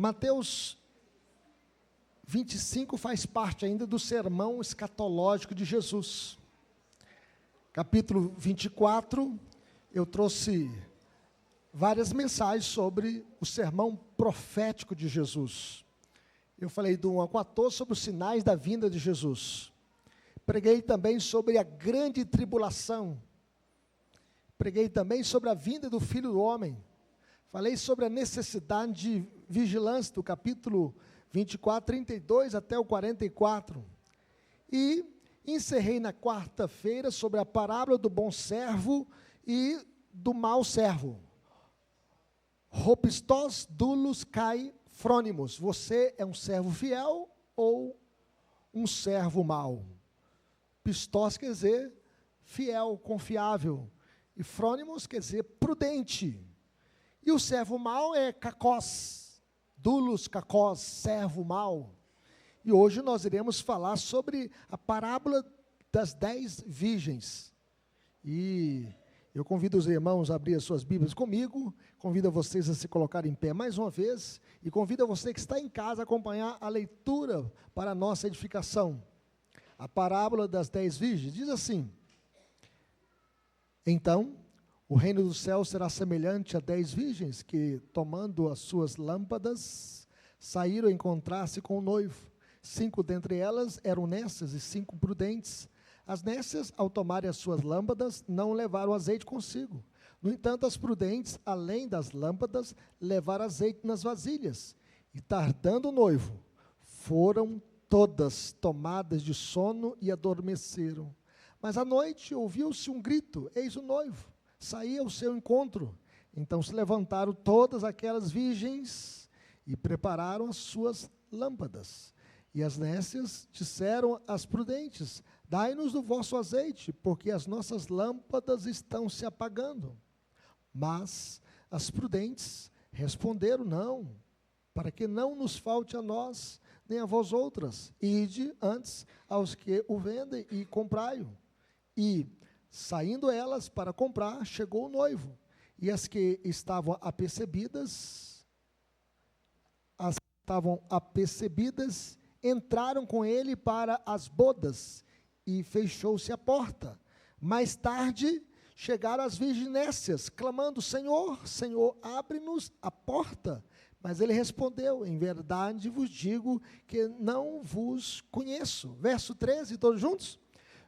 Mateus 25 faz parte ainda do sermão escatológico de Jesus. Capítulo 24, eu trouxe várias mensagens sobre o sermão profético de Jesus. Eu falei do 1 ao 14 sobre os sinais da vinda de Jesus. Preguei também sobre a grande tribulação. Preguei também sobre a vinda do Filho do Homem. Falei sobre a necessidade de vigilância, do capítulo 24, 32 até o 44. E encerrei na quarta-feira sobre a parábola do bom servo e do mau servo. Hopistos, doulos, kai, frônimos. Você é um servo fiel ou um servo mau? Pistos quer dizer fiel, confiável. E frônimos quer dizer prudente. E o servo mau é kakos, doulos, kakos, servo mau. E hoje nós iremos falar sobre a parábola das 10 virgens. E eu convido os irmãos a abrir as suas Bíblias comigo, convido vocês a se colocarem em pé mais uma vez, e convido você que está em casa a acompanhar a leitura para a nossa edificação. A parábola das 10 virgens diz assim: então, o reino do céu será semelhante a 10 virgens que, tomando as suas lâmpadas, saíram a encontrar-se com o noivo. 5 dentre elas eram nécias e 5 prudentes. As nécias, ao tomarem as suas lâmpadas, não levaram azeite consigo. No entanto, as prudentes, além das lâmpadas, levaram azeite nas vasilhas. E tardando o noivo, foram todas tomadas de sono e adormeceram. Mas à noite ouviu-se um grito: eis o noivo, saía ao seu encontro. Então se levantaram todas aquelas virgens e prepararam as suas lâmpadas. E as nécias disseram às prudentes: dai-nos do vosso azeite, porque as nossas lâmpadas estão se apagando. Mas as prudentes responderam: não, para que não nos falte a nós, nem a vós outras. Ide antes aos que o vendem e comprai-o. E, saindo elas para comprar, chegou o noivo. E as que estavam apercebidas, entraram com ele para as bodas, e fechou-se a porta. Mais tarde, chegaram as virgens nécias, clamando: Senhor, Senhor, abre-nos a porta. Mas ele respondeu: em verdade vos digo que não vos conheço. Verso 13, todos juntos?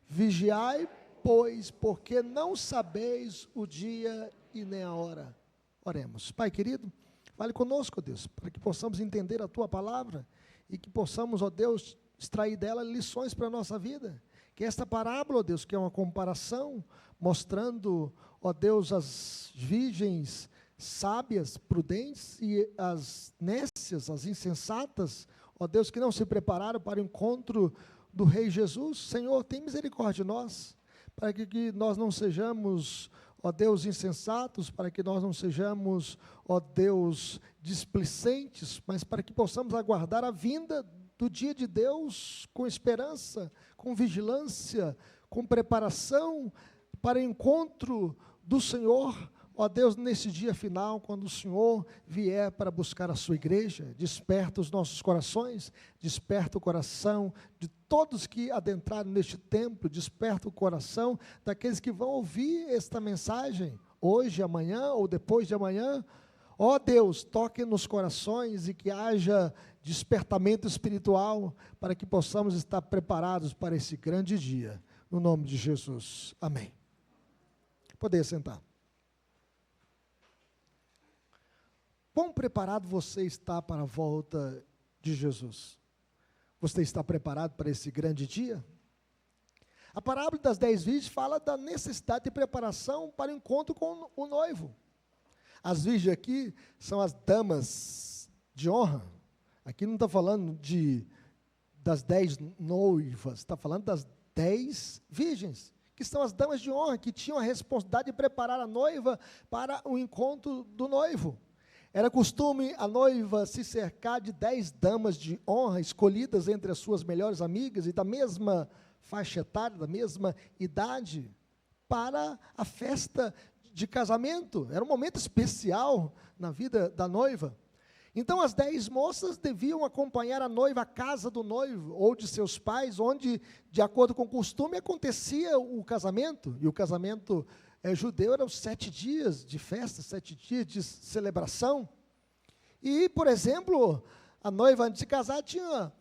Vigiai, pois, porque não sabeis o dia e nem a hora. Oremos. Pai querido, fale conosco, ó Deus, para que possamos entender a Tua palavra e que possamos, ó Deus, extrair dela lições para a nossa vida. Que esta parábola, ó Deus, que é uma comparação, mostrando, ó Deus, as virgens sábias, prudentes, e as nécias, as insensatas, ó Deus, que não se prepararam para o encontro do Rei Jesus. Senhor, tem misericórdia de nós, para que nós não sejamos, ó Deus, insensatos, para que nós não sejamos, ó Deus, displicentes, mas para que possamos aguardar a vinda do dia de Deus com esperança, com vigilância, com preparação para o encontro do Senhor, ó Deus, nesse dia final, quando o Senhor vier para buscar a sua igreja. Desperta os nossos corações, desperta o coração de todos que adentraram neste templo, desperta o coração daqueles que vão ouvir esta mensagem, hoje, amanhã ou depois de amanhã. Ó Deus, toque nos corações e que haja despertamento espiritual, para que possamos estar preparados para esse grande dia, no nome de Jesus, amém. Poder sentar. Quão preparado você está para a volta de Jesus? Você está preparado para esse grande dia? A parábola das 10 virgens fala da necessidade de preparação para o encontro com o noivo. As virgens aqui são as damas de honra. Aqui não está falando das 10 noivas, está falando das 10 virgens, que são as damas de honra, que tinham a responsabilidade de preparar a noiva para o encontro do noivo. Era costume a noiva se cercar de 10 damas de honra, escolhidas entre as suas melhores amigas e da mesma faixa etária, da mesma idade, para a festa de casamento. Era um momento especial na vida da noiva. Então as 10 moças deviam acompanhar a noiva à casa do noivo, ou de seus pais, onde, de acordo com o costume, acontecia o casamento. E o casamento judeu era os 7 dias de festa, 7 dias de celebração. E, por exemplo, a noiva, antes de casar, tinha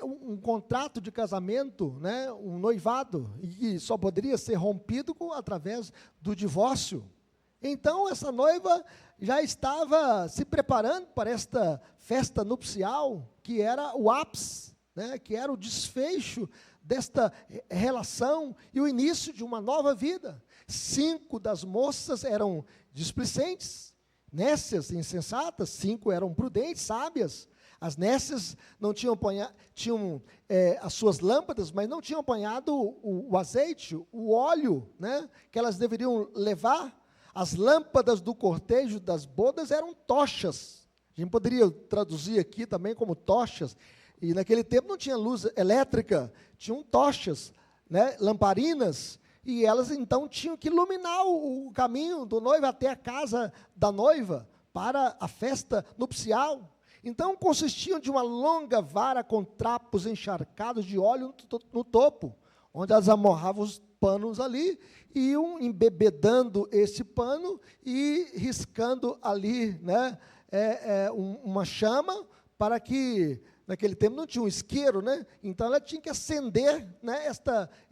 um contrato de casamento, né, um noivado, e só poderia ser rompido através do divórcio. Então, essa noiva já estava se preparando para esta festa nupcial, que era o ápice, né, que era o desfecho desta relação e o início de uma nova vida. 5 das moças eram displicentes, nécias, insensatas. 5 eram prudentes, sábias. As nécias não tinham as suas lâmpadas, mas não tinham apanhado o azeite, o óleo, né, que elas deveriam levar. As lâmpadas do cortejo das bodas eram tochas. A gente poderia traduzir aqui também como tochas. E naquele tempo não tinha luz elétrica, tinham tochas, né, lamparinas, e elas então tinham que iluminar o caminho do noivo até a casa da noiva, para a festa nupcial. Então consistiam de uma longa vara com trapos encharcados de óleo no topo, onde elas amarravam os panos ali, iam embebedando esse pano e riscando ali, né, uma chama, para que, naquele tempo não tinha um isqueiro, né, então ela tinha que acender, né,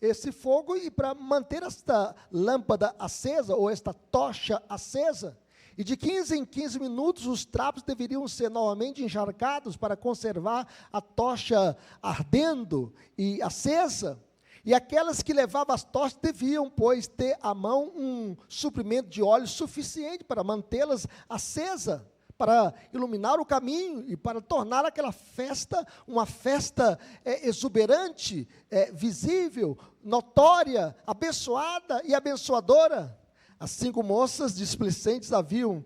esse fogo, e para manter esta lâmpada acesa, ou esta tocha acesa, e de 15 em 15 minutos os trapos deveriam ser novamente encharcados para conservar a tocha ardendo e acesa. E aquelas que levavam as tochas deviam, pois, ter à mão um suprimento de óleo suficiente para mantê-las acesa, para iluminar o caminho e para tornar aquela festa uma festa exuberante, visível, notória, abençoada e abençoadora. As 5 moças displicentes haviam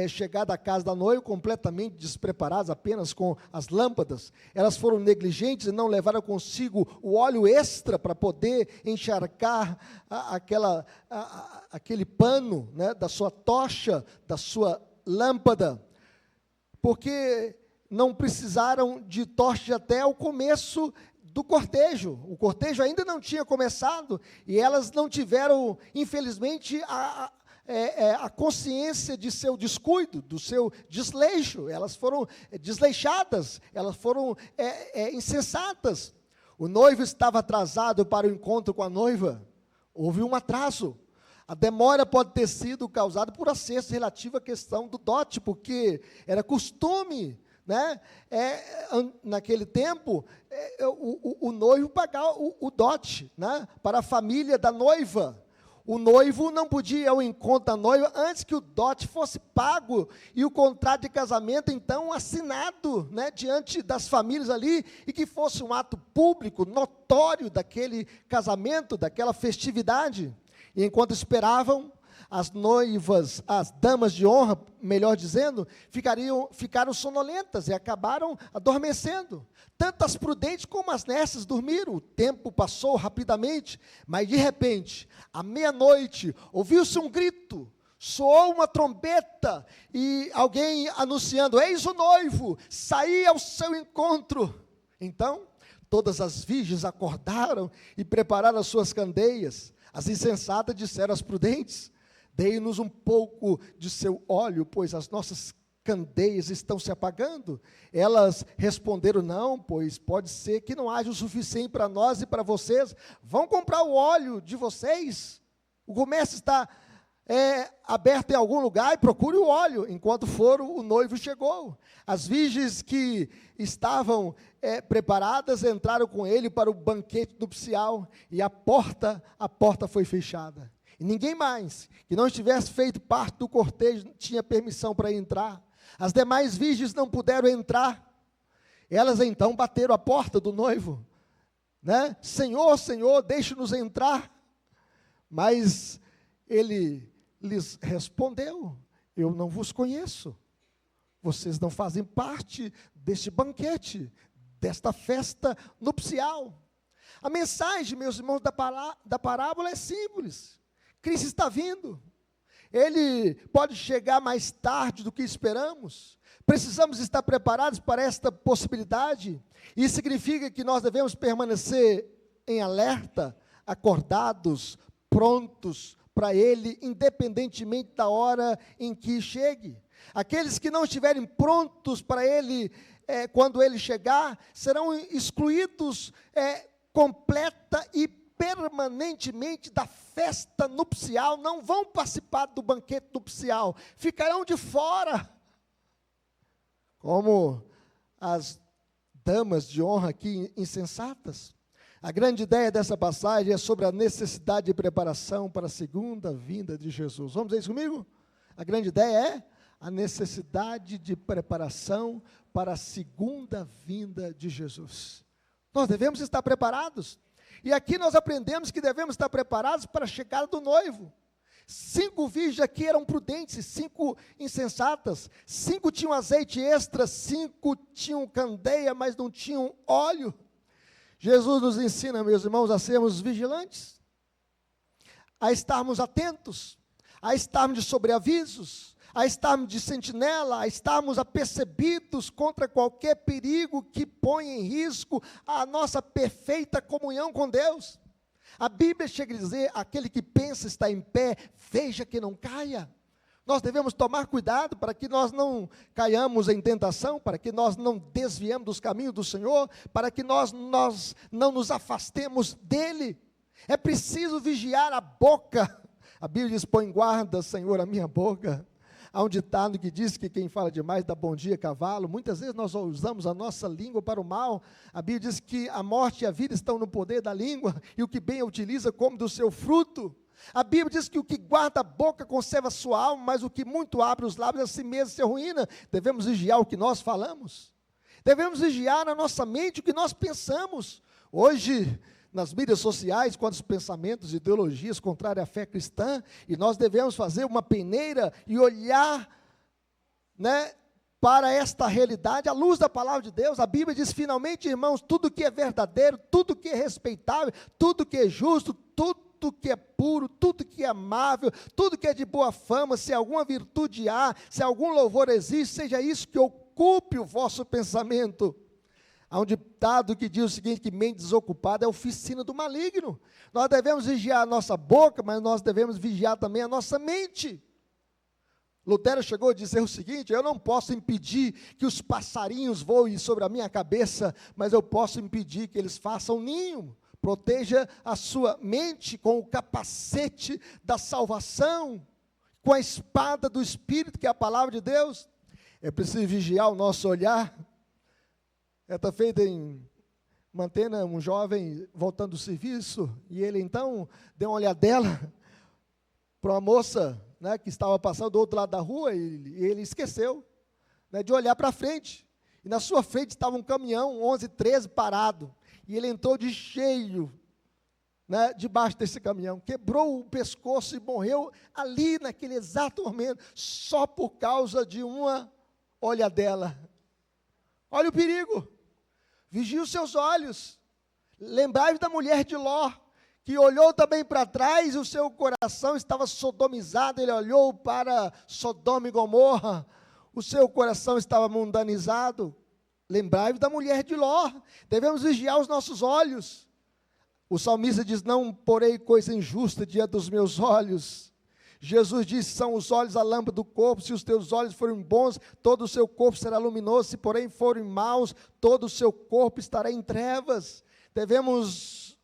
chegado à casa da noiva completamente despreparadas, apenas com as lâmpadas. Elas foram negligentes e não levaram consigo o óleo extra para poder encharcar aquele pano, né, da sua tocha, da sua lâmpada, porque não precisaram de tocha até o começo do cortejo. O cortejo ainda não tinha começado, e elas não tiveram, infelizmente, a consciência de seu descuido, do seu desleixo. Elas foram desleixadas, elas foram insensatas. O noivo estava atrasado para o encontro com a noiva. Houve um atraso. A demora pode ter sido causada por acesso relativo à questão do dote, porque era costume, né, naquele tempo, o noivo pagar o dote, né, para a família da noiva. O noivo não podia ir ao encontro da noiva antes que o dote fosse pago e o contrato de casamento, então, assinado, né, diante das famílias ali, e que fosse um ato público, notório, daquele casamento, daquela festividade. E enquanto esperavam, as noivas, as damas de honra, melhor dizendo, ficaram sonolentas e acabaram adormecendo. Tanto as prudentes como as nécias dormiram. O tempo passou rapidamente, mas de repente, à meia-noite, ouviu-se um grito, soou uma trombeta e alguém anunciando: eis o noivo, saí ao seu encontro. Então, todas as virgens acordaram e prepararam as suas candeias. As insensatas disseram às prudentes: dei-nos um pouco de seu óleo, pois as nossas candeias estão se apagando. Elas responderam: não, pois pode ser que não haja o suficiente para nós e para vocês. Vão comprar o óleo de vocês. O comércio está aberto em algum lugar, e procure o óleo. Enquanto foram, o noivo chegou. As virgens que estavam preparadas entraram com ele para o banquete nupcial, e a porta foi fechada. E ninguém mais que não estivesse feito parte do cortejo tinha permissão para entrar. As demais virgens não puderam entrar. Elas então bateram a porta do noivo, né? Senhor, Senhor, deixe-nos entrar. Mas ele lhes respondeu: eu não vos conheço. Vocês não fazem parte deste banquete, desta festa nupcial. A mensagem, meus irmãos, da parábola é simples. Cristo está vindo. ele pode chegar mais tarde do que esperamos. Precisamos estar preparados para esta possibilidade. Isso significa que nós devemos permanecer em alerta, acordados, prontos para ele, independentemente da hora em que chegue. Aqueles que não estiverem prontos para ele, quando ele chegar, serão excluídos completa e permanentemente da festa nupcial, não vão participar do banquete nupcial, ficarão de fora, como as damas de honra aqui insensatas. A grande ideia dessa passagem é sobre a necessidade de preparação para a segunda vinda de Jesus. Vamos ver isso comigo? A grande ideia é a necessidade de preparação para a segunda vinda de Jesus. Nós devemos estar preparados. E aqui nós aprendemos que devemos estar preparados para a chegada do noivo. 5 virgens aqui eram prudentes, 5 insensatas, 5 tinham azeite extra, 5 tinham candeia, mas não tinham óleo. Jesus nos ensina, meus irmãos, a sermos vigilantes, a estarmos atentos, a estarmos de sobreavisos, a estarmos de sentinela, a estarmos apercebidos contra qualquer perigo que ponha em risco a nossa perfeita comunhão com Deus. A Bíblia chega a dizer, aquele que pensa estar em pé, veja que não caia. Nós devemos tomar cuidado para que nós não caiamos em tentação, para que nós não desviemos dos caminhos do Senhor, para que nós não nos afastemos dEle. É preciso vigiar a boca. A Bíblia diz, põe guarda, Senhor, a minha boca. Há um ditado que diz que quem fala demais dá bom dia cavalo. Muitas vezes nós usamos a nossa língua para o mal. A Bíblia diz que a morte e a vida estão no poder da língua, e o que bem a utiliza come do seu fruto. A Bíblia diz que o que guarda a boca conserva a sua alma, mas o que muito abre os lábios a si mesmo se arruína. Devemos vigiar o que nós falamos. Devemos vigiar na nossa mente o que nós pensamos. Hoje, nas mídias sociais, quantos pensamentos e ideologias contrárias à fé cristã, e nós devemos fazer uma peneira e olhar, para esta realidade, à luz da palavra de Deus. A Bíblia diz, finalmente, irmãos, tudo que é verdadeiro, tudo que é respeitável, tudo que é justo, tudo que é puro, tudo que é amável, tudo que é de boa fama, se alguma virtude há, se algum louvor existe, seja isso que ocupe o vosso pensamento. Há um ditado que diz o seguinte, que mente desocupada é oficina do maligno. Nós devemos vigiar a nossa boca, mas nós devemos vigiar também a nossa mente. Lutero chegou a dizer o seguinte, eu não posso impedir que os passarinhos voem sobre a minha cabeça, mas eu posso impedir que eles façam ninho. Proteja a sua mente com o capacete da salvação, com a espada do Espírito, que é a palavra de Deus. É preciso vigiar o nosso olhar. Certa feita em Mantena, um jovem voltando do serviço, e ele então deu uma olhadela para uma moça, que estava passando do outro lado da rua, e ele esqueceu, de olhar para frente. E na sua frente estava um caminhão 1113 parado. E ele entrou de cheio, debaixo desse caminhão, quebrou o pescoço e morreu ali naquele exato momento, só por causa de uma olhadela. Olha o perigo, vigie os seus olhos, lembrai-vos da mulher de Ló, que olhou também para trás e o seu coração estava sodomizado, ele olhou para Sodoma e Gomorra, o seu coração estava mundanizado. Lembrai-vos da mulher de Ló, devemos vigiar os nossos olhos. O salmista diz, não porei coisa injusta diante dos meus olhos. Jesus disse, são os olhos a lâmpada do corpo, se os teus olhos forem bons, todo o seu corpo será luminoso, se porém forem maus, todo o seu corpo estará em trevas. Devemos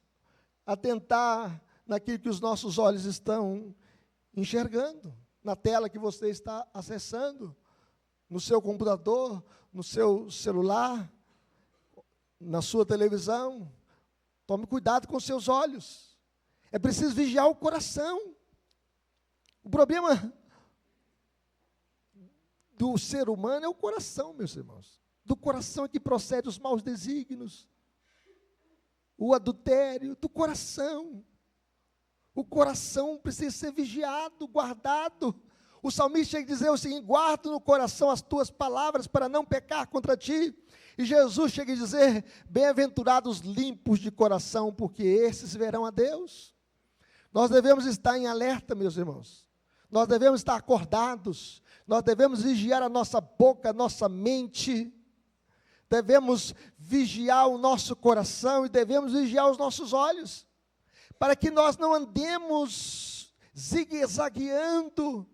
atentar naquilo que os nossos olhos estão enxergando, na tela que você está acessando, no seu computador, no seu celular, na sua televisão. Tome cuidado com os seus olhos. É preciso vigiar o coração. O problema do ser humano é o coração, meus irmãos. Do coração é que procede os maus desígnios, o adultério, do coração. O coração precisa ser vigiado, guardado. O salmista chega a dizer o seguinte, guarda no coração as tuas palavras para não pecar contra ti. E Jesus chega a dizer, bem-aventurados limpos de coração, porque esses verão a Deus. Nós devemos estar em alerta, meus irmãos. Nós devemos estar acordados, nós devemos vigiar a nossa boca, a nossa mente, devemos vigiar o nosso coração e devemos vigiar os nossos olhos, para que nós não andemos zigue-zagueando,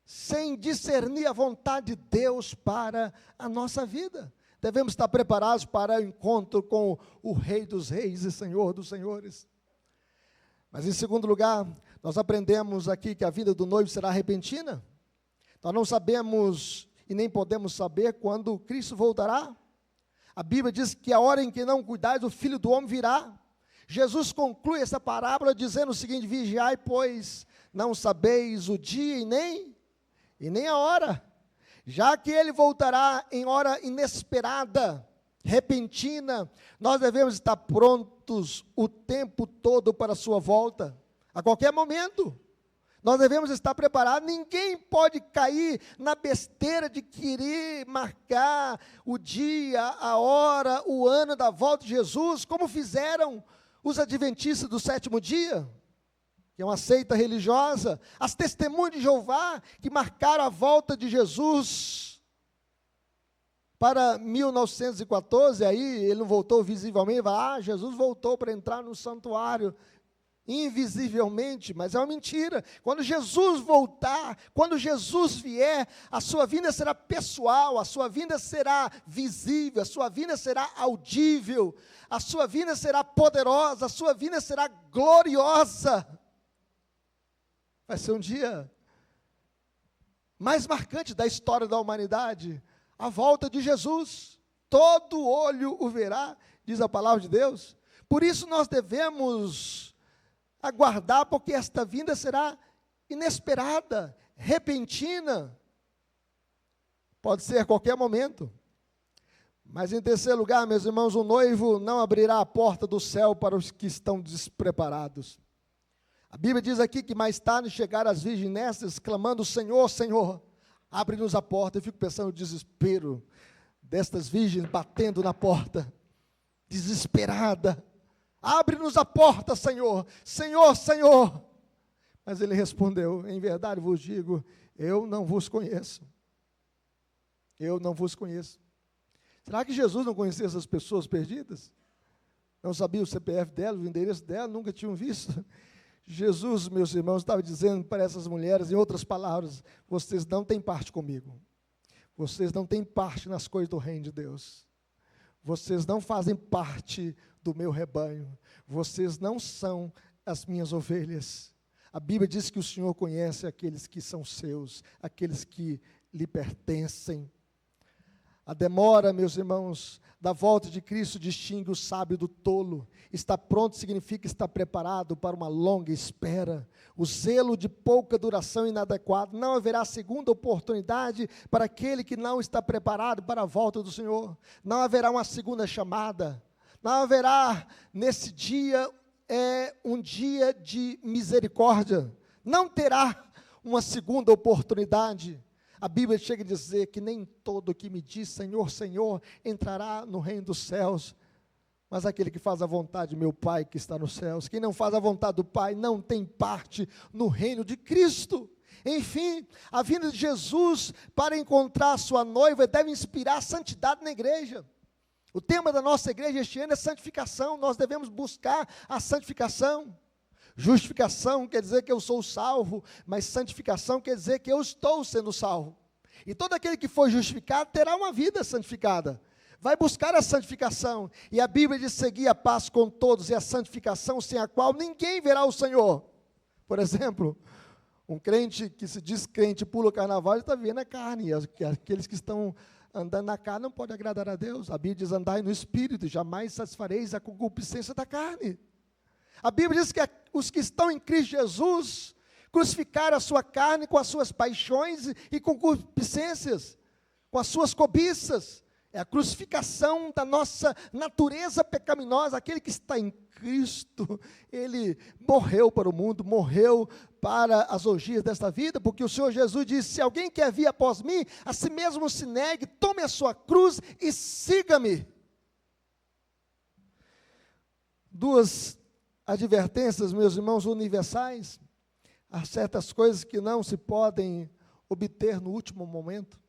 sem discernir a vontade de Deus para a nossa vida. Devemos estar preparados para o encontro com o Rei dos Reis e Senhor dos Senhores. Mas em segundo lugar, nós aprendemos aqui que a vida do noivo será repentina. Nós não sabemos e nem podemos saber quando Cristo voltará. A Bíblia diz que a hora em que não cuidares, o Filho do Homem virá. Jesus conclui essa parábola dizendo o seguinte: vigiai, pois não sabeis o dia e nem a hora, já que ele voltará em hora inesperada, repentina. Nós devemos estar prontos o tempo todo para a sua volta, a qualquer momento. Nós devemos estar preparados. Ninguém pode cair na besteira de querer marcar o dia, a hora, o ano da volta de Jesus, como fizeram os adventistas do sétimo dia, que é uma seita religiosa, as testemunhas de Jeová, que marcaram a volta de Jesus para 1914, aí ele não voltou visivelmente, Jesus voltou para entrar no santuário, invisivelmente, mas é uma mentira. Quando Jesus voltar, quando Jesus vier, a sua vinda será pessoal, a sua vinda será visível, a sua vinda será audível, a sua vinda será poderosa, a sua vinda será gloriosa. Vai ser um dia mais marcante da história da humanidade, a volta de Jesus. Todo olho o verá, diz a palavra de Deus. Por isso nós devemos aguardar, porque esta vinda será inesperada, repentina, pode ser a qualquer momento. Mas em terceiro lugar, meus irmãos, o noivo não abrirá a porta do céu para os que estão despreparados. A Bíblia diz aqui que mais tarde chegaram as virgens nécias, clamando: Senhor, Senhor, abre-nos a porta. Eu fico pensando no desespero destas virgens batendo na porta, desesperada. Abre-nos a porta, Senhor, Senhor, Senhor. Mas ele respondeu: em verdade vos digo, eu não vos conheço. Eu não vos conheço. Será que Jesus não conhecia essas pessoas perdidas? Não sabia o CPF dela, o endereço dela, nunca tinham visto? Jesus, meus irmãos, estava dizendo para essas mulheres, em outras palavras: vocês não têm parte comigo. Vocês não têm parte nas coisas do reino de Deus. Vocês não fazem parte do meu rebanho, vocês não são as minhas ovelhas. A Bíblia diz que o Senhor conhece aqueles que são seus, aqueles que lhe pertencem. A demora, meus irmãos, da volta de Cristo distingue o sábio do tolo. Estar pronto significa estar preparado para uma longa espera. O zelo de pouca duração inadequado. Não haverá segunda oportunidade para aquele que não está preparado para a volta do Senhor. Não haverá uma segunda chamada. Não haverá nesse dia um dia de misericórdia. Não terá uma segunda oportunidade. A Bíblia chega a dizer que nem todo que me diz Senhor, Senhor, entrará no reino dos céus, mas aquele que faz a vontade de meu Pai que está nos céus. Quem não faz a vontade do Pai não tem parte no reino de Cristo. Enfim, a vinda de Jesus para encontrar a sua noiva deve inspirar santidade na igreja. O tema da nossa igreja este ano é santificação. Nós devemos buscar a santificação. Justificação quer dizer que eu sou salvo, mas santificação quer dizer que eu estou sendo salvo. E todo aquele que for justificado terá uma vida santificada. Vai buscar a santificação. E a Bíblia diz: seguir a paz com todos e a santificação, sem a qual ninguém verá o Senhor. Por exemplo, um crente que se diz crente pula o carnaval, ele está vivendo a carne. Aqueles que estão andando na carne não podem agradar a Deus. A Bíblia diz: andai no Espírito, jamais satisfareis a concupiscência da carne. A Bíblia diz que os que estão em Cristo Jesus crucificaram a sua carne com as suas paixões e concupiscências, com as suas cobiças. É a crucificação da nossa natureza pecaminosa. Aquele que está em Cristo, ele morreu para o mundo, morreu para as orgias desta vida, porque o Senhor Jesus disse: se alguém quer vir após mim, a si mesmo se negue, tome a sua cruz e siga-me. Duas advertências, meus irmãos, universais. Há certas coisas que não se podem obter no último momento.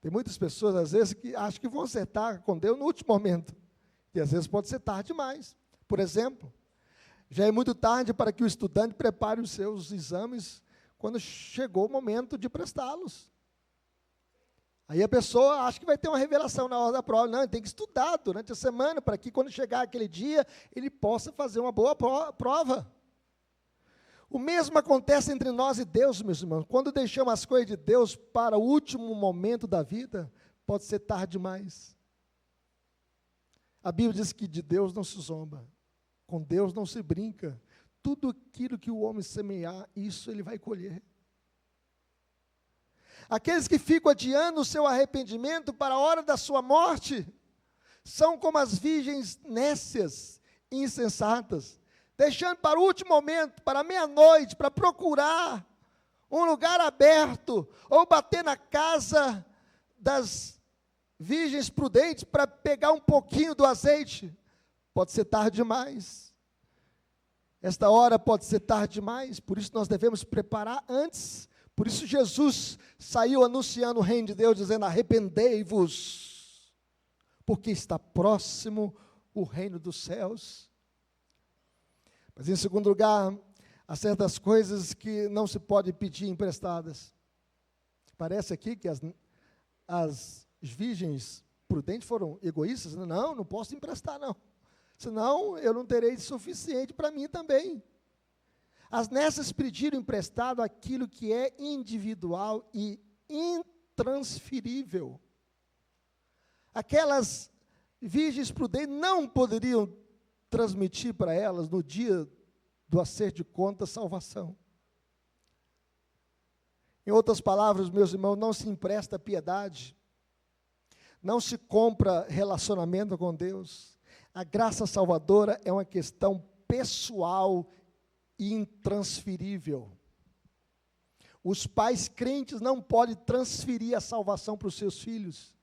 Tem muitas pessoas, às vezes, que acham que vão acertar com Deus no último momento. E às vezes pode ser tarde demais. Por exemplo, já é muito tarde para que o estudante prepare os seus exames quando chegou o momento de prestá-los. Aí a pessoa acha que vai ter uma revelação na hora da prova. Não, ele tem que estudar durante a semana para que quando chegar aquele dia, ele possa fazer uma boa prova. O mesmo acontece entre nós e Deus, meus irmãos. Quando deixamos as coisas de Deus para o último momento da vida, pode ser tarde demais. A Bíblia diz que de Deus não se zomba, com Deus não se brinca. Tudo aquilo que o homem semear, isso ele vai colher. Aqueles que ficam adiando o seu arrependimento para a hora da sua morte, são como as virgens nécias e insensatas, deixando para o último momento, para a meia-noite, para procurar um lugar aberto, ou bater na casa das virgens prudentes, para pegar um pouquinho do azeite. Pode ser tarde demais. Esta hora pode ser tarde demais, por isso nós devemos preparar antes. Por isso Jesus saiu anunciando o reino de Deus, dizendo: arrependei-vos, porque está próximo o reino dos céus. Mas em segundo lugar, há certas coisas que não se pode pedir emprestadas. Parece aqui que as virgens prudentes foram egoístas. Não posso emprestar não, senão eu não terei suficiente para mim também. As nécias pediram emprestado aquilo que é individual e intransferível. Aquelas virgens prudentes não poderiam transmitir para elas, no dia do acerto de contas, salvação. Em outras palavras, meus irmãos, não se empresta piedade, não se compra relacionamento com Deus. A graça salvadora é uma questão pessoal e intransferível. Os pais crentes não podem transferir a salvação para os seus filhos.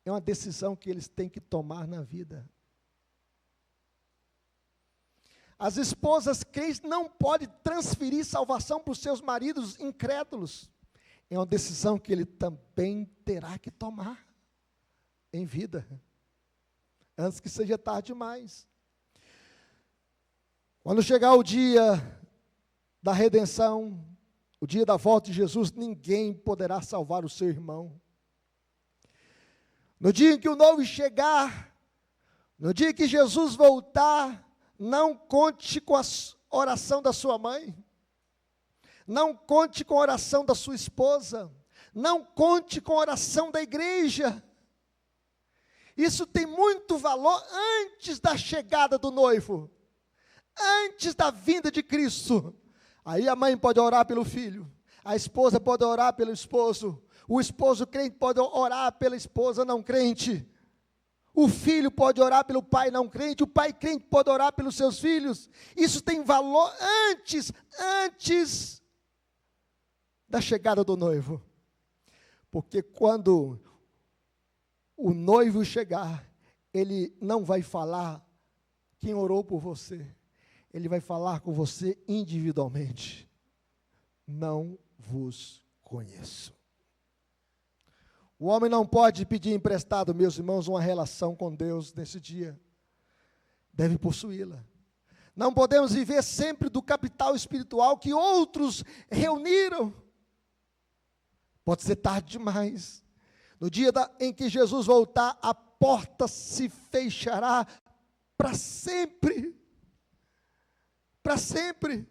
É uma decisão que eles têm que tomar na vida. As esposas crentes não podem transferir salvação para os seus maridos incrédulos. É uma decisão que ele também terá que tomar em vida, antes que seja tarde demais. Quando chegar o dia da redenção, o dia da volta de Jesus, ninguém poderá salvar o seu irmão. No dia em que o noivo chegar, no dia que Jesus voltar, não conte com a oração da sua mãe, não conte com a oração da sua esposa, não conte com a oração da igreja. Isso tem muito valor antes da chegada do noivo, antes da vinda de Cristo. Aí a mãe pode orar pelo filho, a esposa pode orar pelo esposo, o esposo crente pode orar pela esposa não crente. O filho pode orar pelo pai não crente, o pai crente pode orar pelos seus filhos. Isso tem valor antes da chegada do noivo. Porque quando o noivo chegar, ele não vai falar quem orou por você. Ele vai falar com você individualmente. Não vos conheço. O homem não pode pedir emprestado, meus irmãos, uma relação com Deus nesse dia. Deve possuí-la. Não podemos viver sempre do capital espiritual que outros reuniram. Pode ser tarde demais. No dia em que Jesus voltar, a porta se fechará para sempre. Para sempre.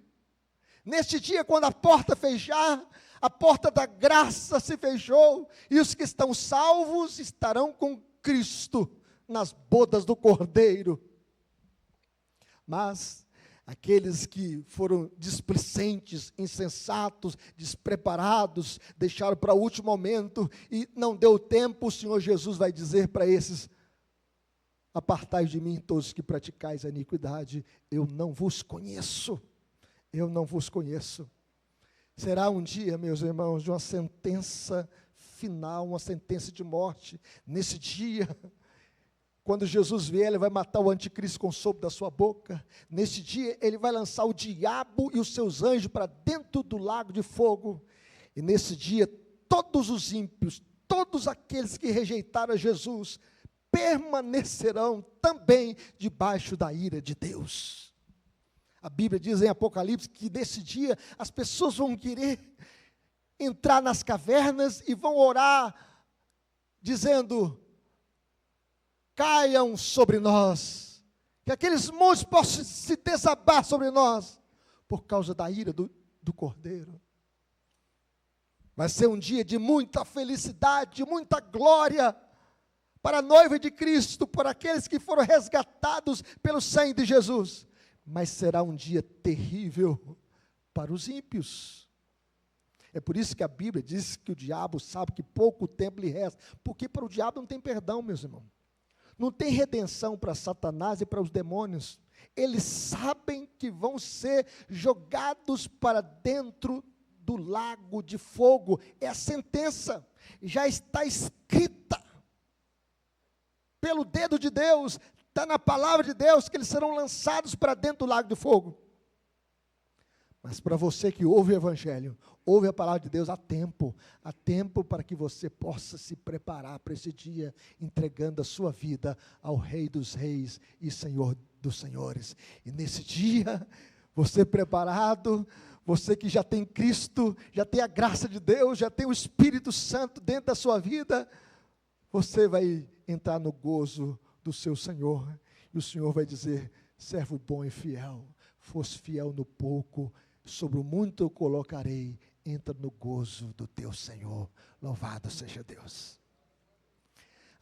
Neste dia, quando a porta fechar, a porta da graça se fechou, e os que estão salvos estarão com Cristo nas bodas do Cordeiro. Mas aqueles que foram displicentes, insensatos, despreparados, deixaram para o último momento e não deu tempo, o Senhor Jesus vai dizer para esses: apartai de mim todos que praticais a iniquidade, eu não vos conheço, eu não vos conheço. Será um dia, meus irmãos, de uma sentença final, uma sentença de morte. Nesse dia, Quando Jesus vier, ele vai matar o anticristo com o sopro da sua boca. Nesse dia, ele vai lançar o diabo e os seus anjos para dentro do lago de fogo. E nesse dia, todos os ímpios, todos aqueles que rejeitaram a Jesus, permanecerão também debaixo da ira de Deus. A Bíblia diz em Apocalipse que nesse dia as pessoas vão querer entrar nas cavernas e vão orar, dizendo: caiam sobre nós, que aqueles montes possam se desabar sobre nós, por causa da ira do Cordeiro. Vai ser um dia de muita felicidade, de muita glória, para a noiva de Cristo, por aqueles que foram resgatados pelo sangue de Jesus. Mas será um dia terrível para os ímpios. É por isso que a Bíblia diz que o diabo sabe que pouco tempo lhe resta, porque para o diabo não tem perdão, meus irmãos. Não tem redenção para Satanás e para os demônios. Eles sabem que vão ser jogados para dentro do lago de fogo. É a sentença, já está escrita pelo dedo de Deus, está na palavra de Deus, que eles serão lançados para dentro do lago de fogo. Mas para você que ouve o Evangelho, ouve a palavra de Deus, há tempo para que você possa se preparar para esse dia, entregando a sua vida ao Rei dos Reis e Senhor dos Senhores. E nesse dia, você preparado, você que já tem Cristo, já tem a graça de Deus, já tem o Espírito Santo dentro da sua vida, você vai entrar no gozo do seu Senhor, e o Senhor vai dizer: servo bom e fiel, fosse fiel no pouco, sobre o muito eu colocarei, entra no gozo do teu Senhor. Louvado seja Deus.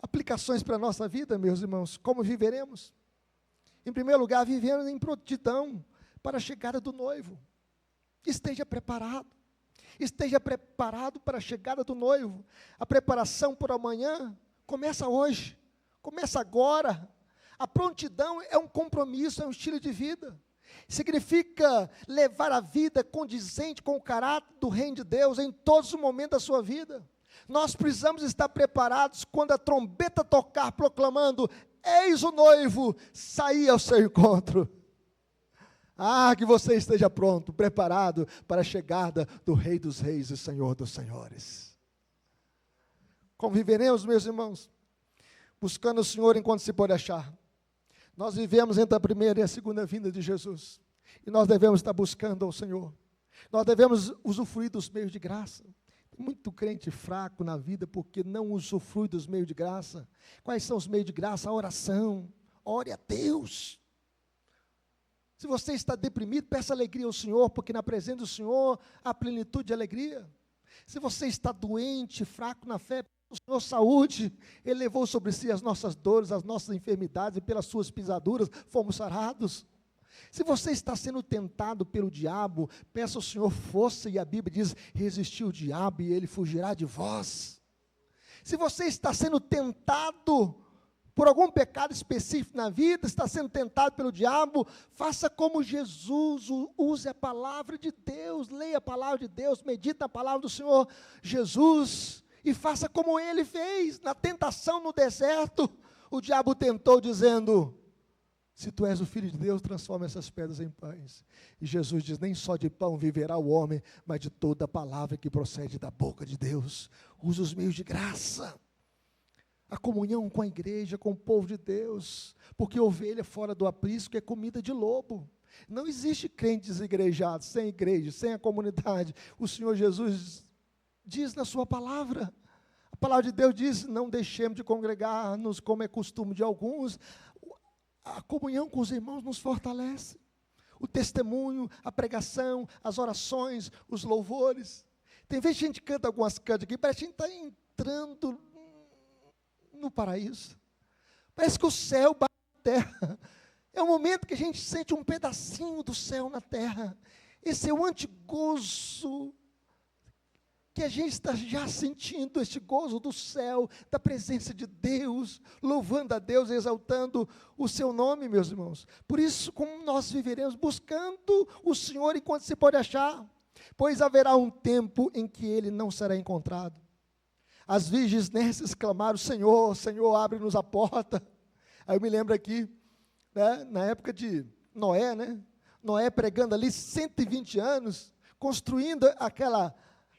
Aplicações para a nossa vida, meus irmãos: como viveremos? Em primeiro lugar, vivendo em prontidão para a chegada do noivo. Esteja preparado para a chegada do noivo. A preparação por amanhã começa hoje, começa agora. A prontidão é um compromisso, é um estilo de vida. Significa levar a vida condizente com o caráter do reino de Deus em todos os momentos da sua vida. Nós precisamos estar preparados quando a trombeta tocar, proclamando: eis o noivo, saí ao seu encontro. Que você esteja pronto, preparado para a chegada do Rei dos Reis e Senhor dos Senhores. Como viveremos, meus irmãos? Buscando o Senhor enquanto se pode achar. Nós vivemos entre a primeira e a segunda vinda de Jesus, e nós devemos estar buscando ao Senhor. Nós devemos usufruir dos meios de graça. Tem muito crente fraco na vida porque não usufrui dos meios de graça. Quais são os meios de graça? A oração. Ore a Deus. Se você está deprimido, peça alegria ao Senhor, porque na presença do Senhor há plenitude de alegria. Se você está doente, fraco na fé, o Senhor saúde, Ele levou sobre si as nossas dores, as nossas enfermidades, e pelas suas pisaduras fomos sarados. Se você está sendo tentado pelo diabo, peça ao Senhor força, e a Bíblia diz: resistir o diabo e ele fugirá de vós. Se você está sendo tentado por algum pecado específico na vida, está sendo tentado pelo diabo, faça como Jesus, use a palavra de Deus, leia a palavra de Deus, medita a palavra do Senhor Jesus, e faça como Ele fez, na tentação no deserto. O diabo tentou dizendo: se tu és o Filho de Deus, transforma essas pedras em pães. E Jesus diz: nem só de pão viverá o homem, mas de toda a palavra que procede da boca de Deus. Use os meios de graça, a comunhão com a igreja, com o povo de Deus, porque ovelha fora do aprisco é comida de lobo. Não existe crente desigrejados, sem igreja, sem a comunidade. O Senhor Jesus diz na sua palavra, a palavra de Deus diz: não deixemos de congregar-nos como é costume de alguns. A comunhão com os irmãos nos fortalece. O testemunho, a pregação, as orações, os louvores. Tem vezes que a gente canta algumas cantas aqui, parece que a gente está entrando no paraíso. Parece que o céu bate na terra. É o momento que a gente sente um pedacinho do céu na terra. Esse é o antigozo que a gente está já sentindo, este gozo do céu, da presença de Deus, louvando a Deus, exaltando o seu nome, meus irmãos. Por isso, como nós viveremos? Buscando o Senhor enquanto se pode achar, pois haverá um tempo em que Ele não será encontrado. As virgens nessas clamaram: Senhor, Senhor, abre-nos a porta. Aí eu me lembro aqui, né, na época de Noé, né? Noé pregando ali 120 anos, construindo aquela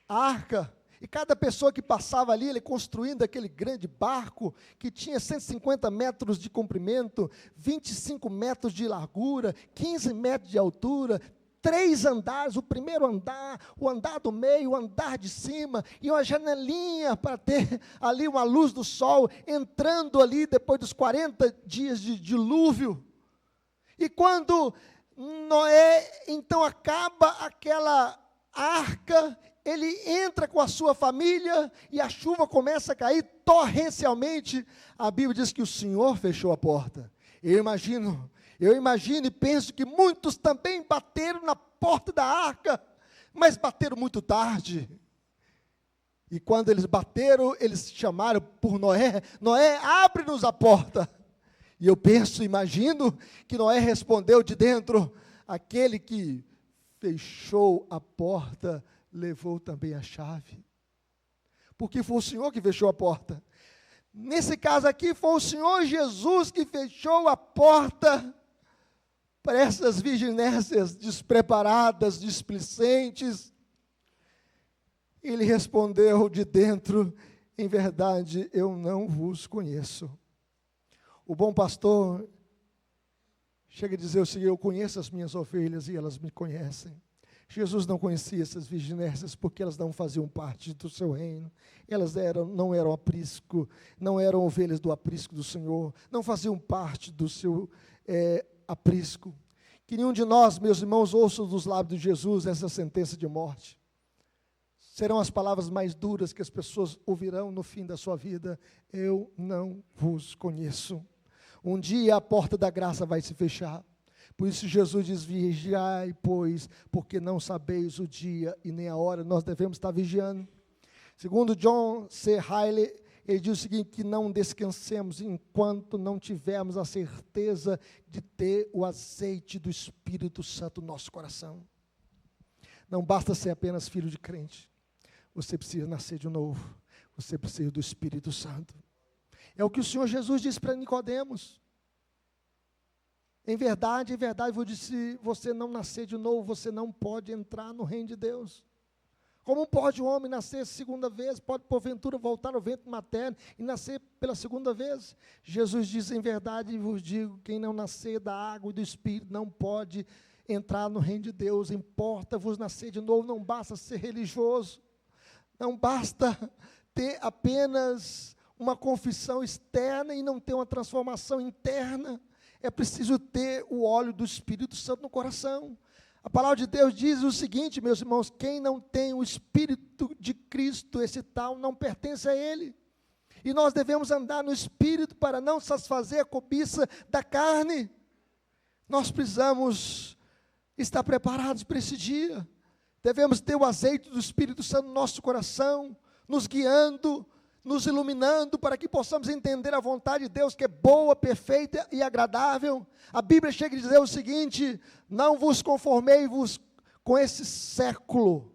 arca, e cada pessoa que passava ali, ele construindo aquele grande barco, que tinha 150 metros de comprimento, 25 metros de largura, 15 metros de altura, 3 andares, o primeiro andar, o andar do meio, o andar de cima, e uma janelinha para ter ali uma luz do sol, entrando ali depois dos 40 dias de dilúvio. E quando Noé, então, acaba aquela arca, ele entra com a sua família, e a chuva começa a cair torrencialmente. A Bíblia diz que o Senhor fechou a porta. Eu imagino e penso que muitos também bateram na porta da arca, mas bateram muito tarde. E quando eles bateram, eles chamaram por Noé: Noé, abre-nos a porta. E eu penso, imagino, que Noé respondeu de dentro: aquele que fechou a porta, levou também a chave. Porque foi o Senhor que fechou a porta. Nesse caso aqui, foi o Senhor Jesus que fechou a porta para essas virginésias despreparadas, displicentes. Ele respondeu de dentro: em verdade, eu não vos conheço. O bom pastor chega a dizer o seguinte: eu conheço as minhas ovelhas e elas me conhecem. Jesus não conhecia essas virginésias porque elas não faziam parte do seu reino. Elas não eram aprisco, não eram ovelhas do aprisco do Senhor, não faziam parte do seu aprisco. Que nenhum de nós, meus irmãos, ouça dos lábios de Jesus essa sentença de morte. Serão as palavras mais duras que as pessoas ouvirão no fim da sua vida: eu não vos conheço. Um dia a porta da graça vai se fechar. Por isso Jesus diz: vigiai, pois, porque não sabeis o dia e nem a hora. Nós devemos estar vigiando. Segundo John C. Riley, ele diz o seguinte: que não descansemos enquanto não tivermos a certeza de ter o azeite do Espírito Santo no nosso coração. Não basta ser apenas filho de crente. Você precisa nascer de novo. Você precisa do Espírito Santo. É o que o Senhor Jesus disse para Nicodemos. Em verdade, vou dizer: se você não nascer de novo, você não pode entrar no reino de Deus. Como pode o homem nascer segunda vez? Pode, porventura, voltar ao ventre materno e nascer pela segunda vez? Jesus diz: em verdade vos digo, quem não nascer da água e do Espírito não pode entrar no reino de Deus. Importa-vos nascer de novo. Não basta ser religioso, não basta ter apenas uma confissão externa e não ter uma transformação interna. É preciso ter o óleo do Espírito Santo no coração. A palavra de Deus diz o seguinte, meus irmãos: quem não tem o Espírito de Cristo, esse tal não pertence a Ele. E nós devemos andar no Espírito para não satisfazer a cobiça da carne. Nós precisamos estar preparados para esse dia. Devemos ter o azeite do Espírito Santo no nosso coração, nos guiando, nos iluminando, para que possamos entender a vontade de Deus, que é boa, perfeita e agradável. A Bíblia chega a dizer o seguinte: não vos conformei-vos com esse século,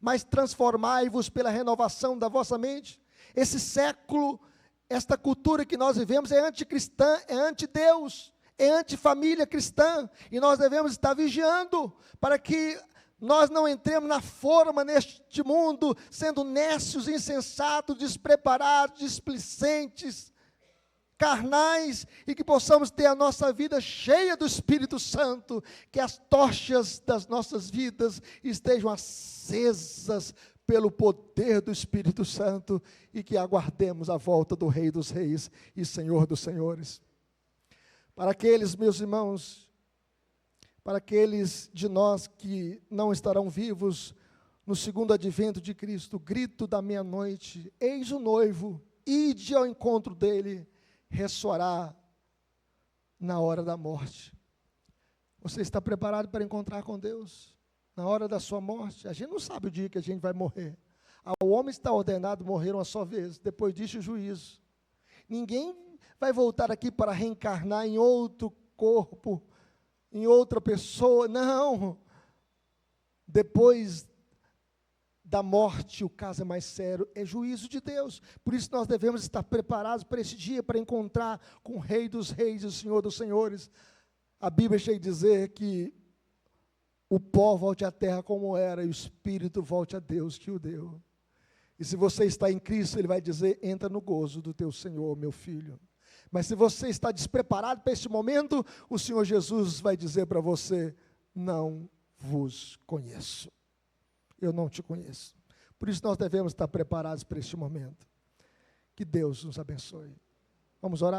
mas transformai-vos pela renovação da vossa mente. Esse século, esta cultura que nós vivemos é anticristã, é anti-Deus, é antifamília cristã, e nós devemos estar vigiando, para que nós não entremos na forma neste mundo, sendo nécios, insensatos, despreparados, displicentes, carnais, e que possamos ter a nossa vida cheia do Espírito Santo, que as tochas das nossas vidas estejam acesas pelo poder do Espírito Santo, e que aguardemos a volta do Rei dos Reis e Senhor dos Senhores. Para aqueles, meus irmãos, para aqueles de nós que não estarão vivos no segundo advento de Cristo, o grito da meia-noite: eis o noivo, ide ao encontro dele, ressoará na hora da morte. Você está preparado para encontrar com Deus na hora da sua morte? A gente não sabe o dia que a gente vai morrer. Ao homem está ordenado morrer uma só vez, depois disso o juízo. Ninguém vai voltar aqui para reencarnar em outro corpo, em outra pessoa, não. Depois da morte, o caso é mais sério, é juízo de Deus. Por isso nós devemos estar preparados para esse dia, para encontrar com o Rei dos Reis e o Senhor dos Senhores. A Bíblia chega a dizer que o pó volte à terra como era, e o Espírito volte a Deus que o deu. E se você está em Cristo, Ele vai dizer, entra no gozo do teu Senhor, meu filho. Mas se você está despreparado para este momento, o Senhor Jesus vai dizer para você, não vos conheço. Eu não te conheço. Por isso nós devemos estar preparados para este momento. Que Deus nos abençoe. Vamos orar?